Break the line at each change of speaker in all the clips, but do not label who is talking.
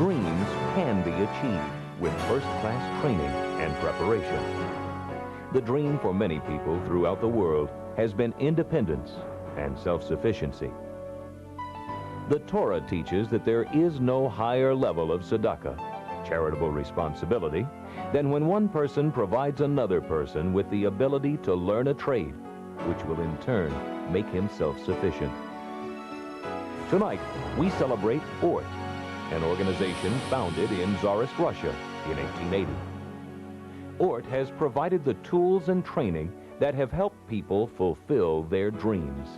dreams can be achieved with first-class training and preparation. The dream for many people throughout the world has been independence and self-sufficiency. The Torah teaches that there is no higher level of tzedakah, charitable responsibility, than when one person provides another person with the ability to learn a trade, which will in turn make him self-sufficient. Tonight, we celebrate ORT, an organization founded in Tsarist Russia in 1880. ORT has provided the tools and training that have helped people fulfill their dreams.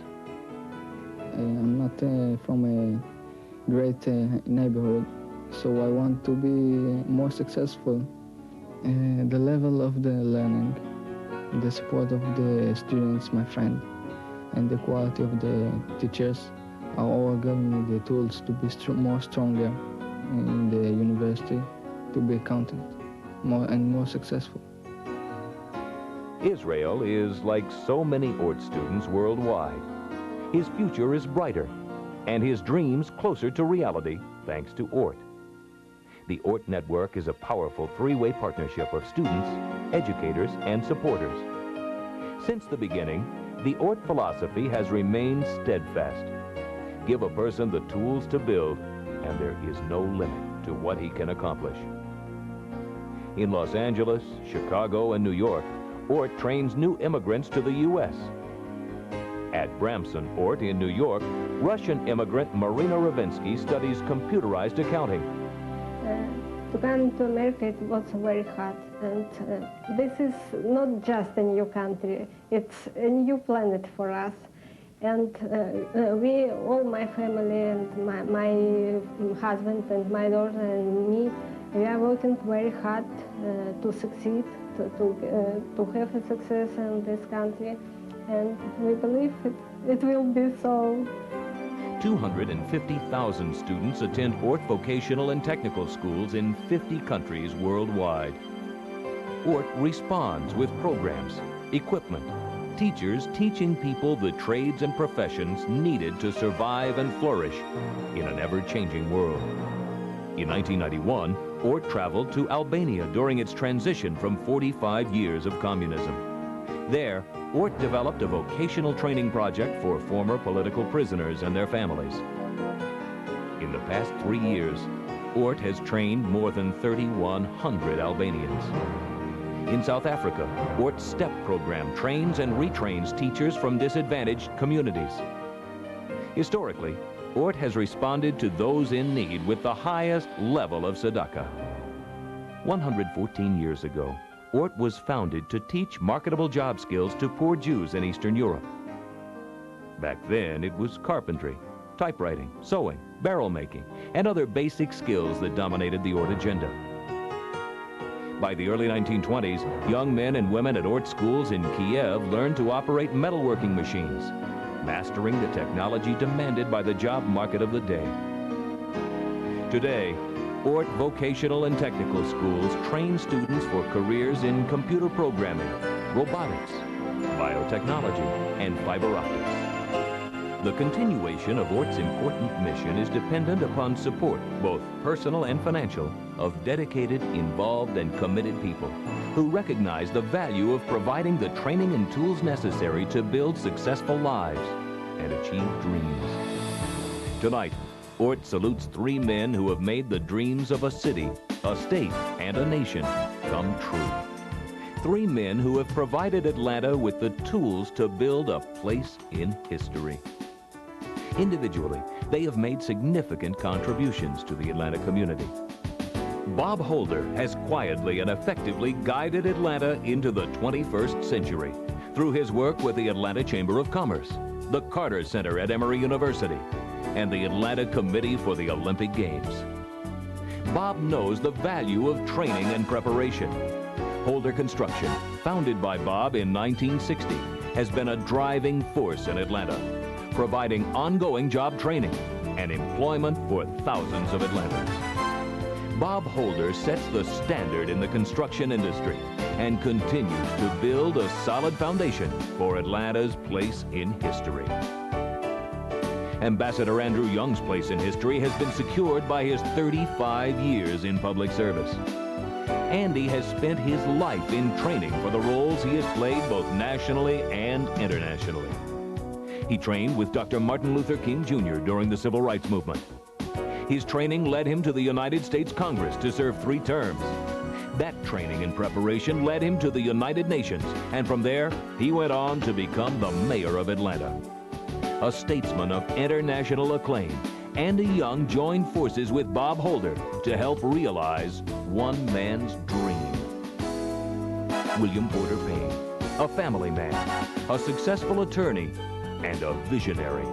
I'm not from a great neighborhood, so I want to be more successful. The level of the learning, the support of the students, my friend, and the quality of the teachers are all giving me the tools to be more stronger in the university, to be accountant, more successful.
Israel is like so many ORT students worldwide. His future is brighter, and his dreams closer to reality thanks to ORT. The ORT network is a powerful three-way partnership of students, educators, and supporters. Since the beginning, the ORT philosophy has remained steadfast. Give a person the tools to build, and there is no limit to what he can accomplish. In Los Angeles, Chicago, and New York, ORT trains new immigrants to the U.S. At Bramson ORT in New York, Russian immigrant Marina Ravinsky studies computerized accounting.
To come to America, it was very hard. And this is not just a new country, it's a new planet for us. And we, all my family and my husband and my daughter and me, we are working very hard to succeed, to have a success in this country. And we believe it will be so.
250,000 students attend ORT vocational and technical schools in 50 countries worldwide. ORT responds with programs, equipment, teachers teaching people the trades and professions needed to survive and flourish in an ever-changing world. In 1991, ORT traveled to Albania during its transition from 45 years of communism. There, ORT developed a vocational training project for former political prisoners and their families. In the past 3 years, ORT has trained more than 3,100 Albanians. In South Africa, ORT's STEP program trains and retrains teachers from disadvantaged communities. Historically, ORT has responded to those in need with the highest level of tzedakah. 114 years ago, ORT was founded to teach marketable job skills to poor Jews in Eastern Europe. Back then, it was carpentry, typewriting, sewing, barrel making, and other basic skills that dominated the ORT agenda. By the early 1920s, young men and women at ORT schools in Kiev learned to operate metalworking machines, mastering the technology demanded by the job market of the day. Today, ORT vocational and technical schools train students for careers in computer programming, robotics, biotechnology, and fiber optics. The continuation of ORT's important mission is dependent upon support, both personal and financial, of dedicated, involved, and committed people who recognize the value of providing the training and tools necessary to build successful lives and achieve dreams. Tonight, ORT salutes 3 men who have made the dreams of a city, a state, and a nation come true. 3 men who have provided Atlanta with the tools to build a place in history. Individually, they have made significant contributions to the Atlanta community. Bob Holder has quietly and effectively guided Atlanta into the 21st century through his work with the Atlanta Chamber of Commerce, the Carter Center at Emory University, and the Atlanta Committee for the Olympic Games. Bob knows the value of training and preparation. Holder Construction, founded by Bob in 1960, has been a driving force in Atlanta, providing ongoing job training and employment for thousands of Atlantans. Bob Holder sets the standard in the construction industry and continues to build a solid foundation for Atlanta's place in history. Ambassador Andrew Young's place in history has been secured by his 35 years in public service. Andy has spent his life in training for the roles he has played both nationally and internationally. He trained with Dr. Martin Luther King Jr. during the Civil Rights Movement. His training led him to the United States Congress to serve 3 terms. That training and preparation led him to the United Nations, and from there, he went on to become the mayor of Atlanta. A statesman of international acclaim, Andy Young joined forces with Bob Holder to help realize one man's dream. William Porter Payne, a family man, a successful attorney, and a visionary.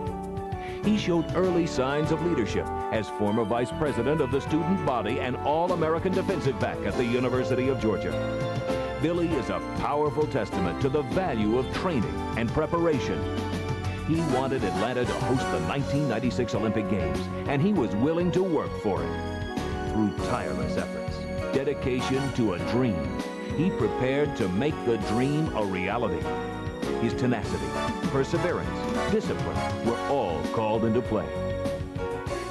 He showed early signs of leadership as former vice president of the student body and All-American defensive back at the University of Georgia. Billy is a powerful testament to the value of training and preparation. He wanted Atlanta to host the 1996 Olympic Games, and he was willing to work for it. Through tireless efforts, dedication to a dream, he prepared to make the dream a reality. His tenacity, perseverance, discipline were all called into play.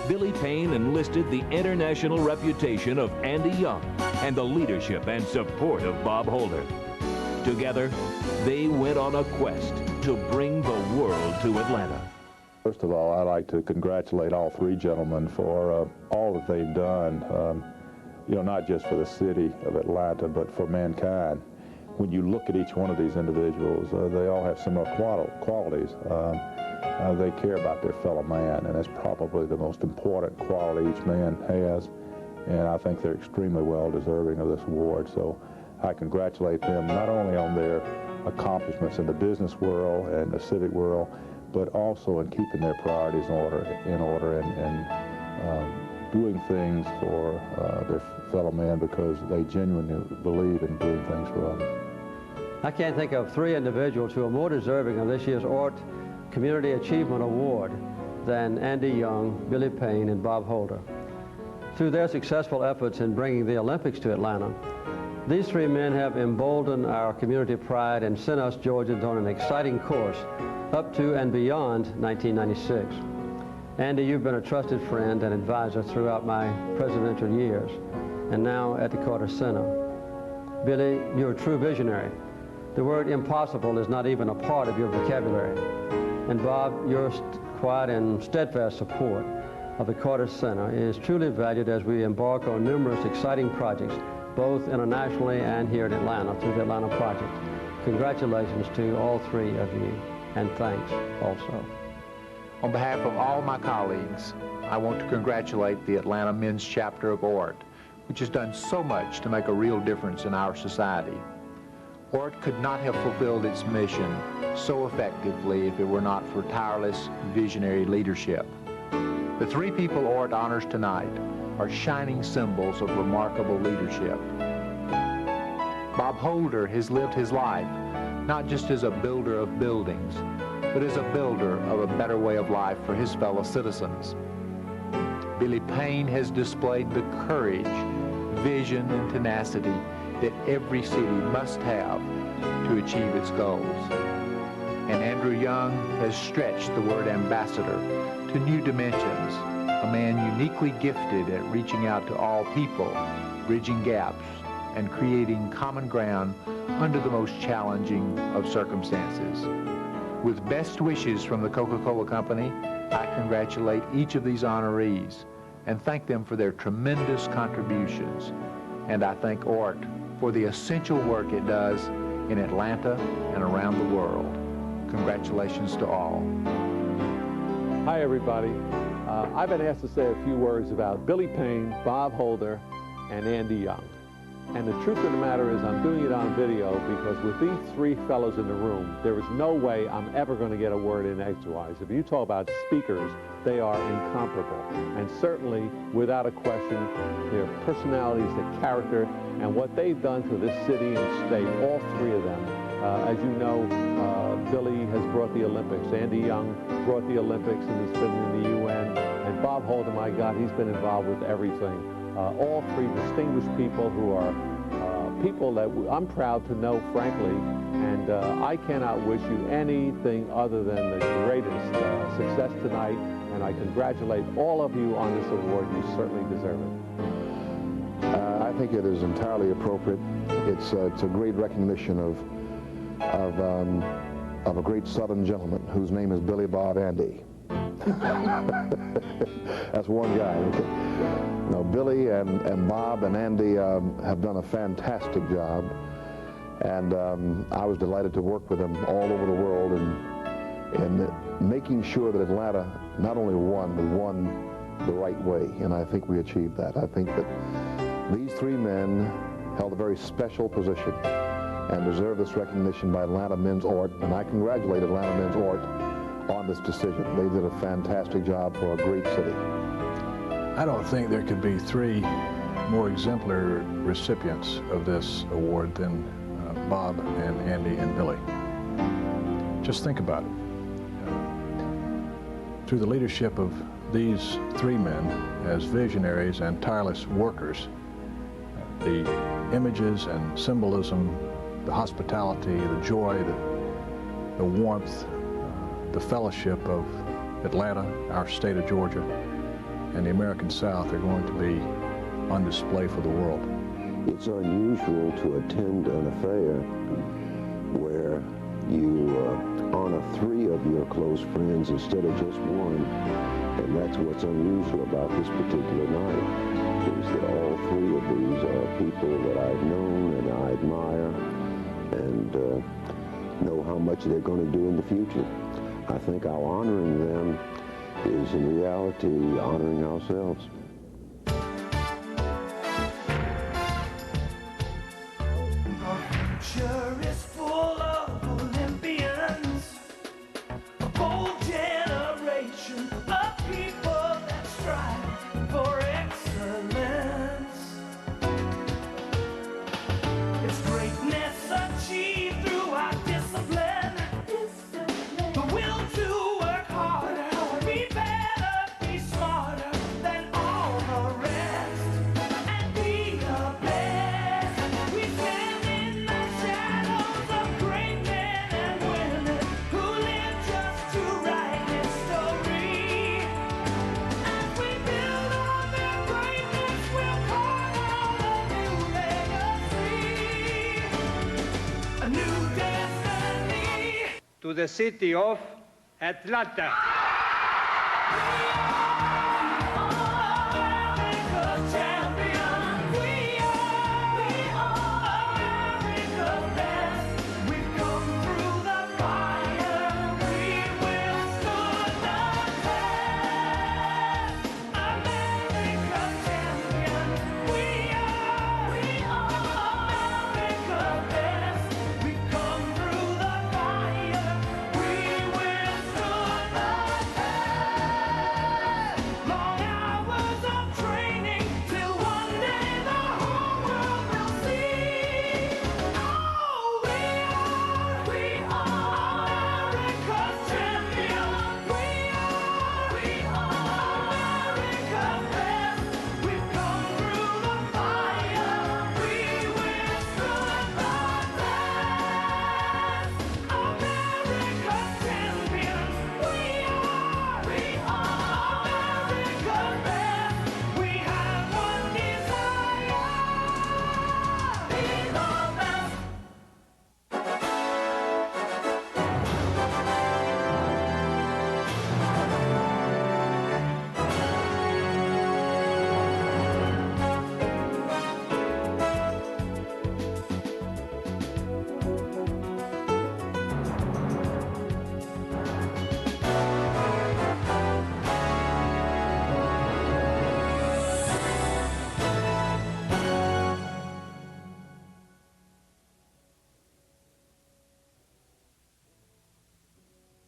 Billy Payne enlisted the international reputation of Andy Young and the leadership and support of Bob Holder. Together, they went on a quest to bring the world to Atlanta.
First of all, I'd like to congratulate all 3 gentlemen for all that they've done, you know, not just for the city of Atlanta, but for mankind. When you look at each one of these individuals, they all have similar qualities. They care about their fellow man, and that's probably the most important quality each man has, and I think they're extremely well deserving of this award. So I congratulate them not only on their accomplishments in the business world and the civic world, but also in keeping their priorities in order and doing things for their fellow man because they genuinely believe in doing things for others.
I can't think of 3 individuals who are more deserving of this year's ORT Community Achievement Award than Andy Young, Billy Payne, and Bob Holder. Through their successful efforts in bringing the Olympics to Atlanta, these 3 men have emboldened our community pride and sent us Georgians on an exciting course up to and beyond 1996. Andy, you've been a trusted friend and advisor throughout my presidential years, and now at the Carter Center. Billy, you're a true visionary. The word impossible is not even a part of your vocabulary. And Bob, your quiet and steadfast support of the Carter Center is truly valued as we embark on numerous exciting projects, both internationally and here in Atlanta through the Atlanta Project. Congratulations to all 3 of you, and thanks also.
On behalf of all my colleagues, I want to congratulate the Atlanta Men's Chapter of ORT, which has done so much to make a real difference in our society. ORT could not have fulfilled its mission so effectively if it were not for tireless, visionary leadership. The 3 people ORT honors tonight are shining symbols of remarkable leadership. Bob Holder has lived his life not just as a builder of buildings, but as a builder of a better way of life for his fellow citizens. Billy Payne has displayed the courage, vision, and tenacity that every city must have to achieve its goals. And Andrew Young has stretched the word ambassador to new dimensions, a man uniquely gifted at reaching out to all people, bridging gaps, and creating common ground under the most challenging of circumstances. With best wishes from the Coca-Cola Company, I congratulate each of these honorees and thank them for their tremendous contributions. And I thank ORT for the essential work it does in Atlanta and around the world. Congratulations to all.
Hi, everybody. I've been asked to say a few words about Billy Payne, Bob Holder, and Andy Young. And the truth of the matter is I'm doing it on video because with these 3 fellows in the room, there is no way I'm ever going to get a word in edgewise. If you talk about speakers, they are incomparable. And certainly, without a question, their personalities, their character, and what they've done for this city and state, all 3 of them. As you know, Billy has brought the Olympics. Andy Young brought the Olympics and has been in the UN. And Bob Holder, my God, he's been involved with everything. All 3 distinguished people who are people that I'm proud to know, frankly, and I cannot wish you anything other than the greatest success tonight and I congratulate all of you on this award. You certainly deserve it.
I think it is entirely appropriate. It's a great recognition of a great Southern gentleman whose name is Billy Bob Andy. That's one guy. No, Billy and Bob and Andy have done a fantastic job, and I was delighted to work with them all over the world in making sure that Atlanta not only won, but won the right way, and I think we achieved that. I think that these three men held a very special position and deserve this recognition by Atlanta Men's ORT, and I congratulate Atlanta Men's ORT on this decision. They did a fantastic job for a great city.
I don't think there could be three more exemplary recipients of this award than Bob and Andy and Billy. Just think about it. Through the leadership of these three men as visionaries and tireless workers, the images and symbolism, the hospitality, the joy, the warmth, the fellowship of Atlanta, our state of Georgia, and the American South are going to be on display for the world.
It's unusual to attend an affair where you honor three of your close friends instead of just one, and that's what's unusual about this particular night, is that all three of these are people that I've known and I admire and know how much they're going to do in the future. I think our honoring them is in reality honoring ourselves.
To the city of Atlanta.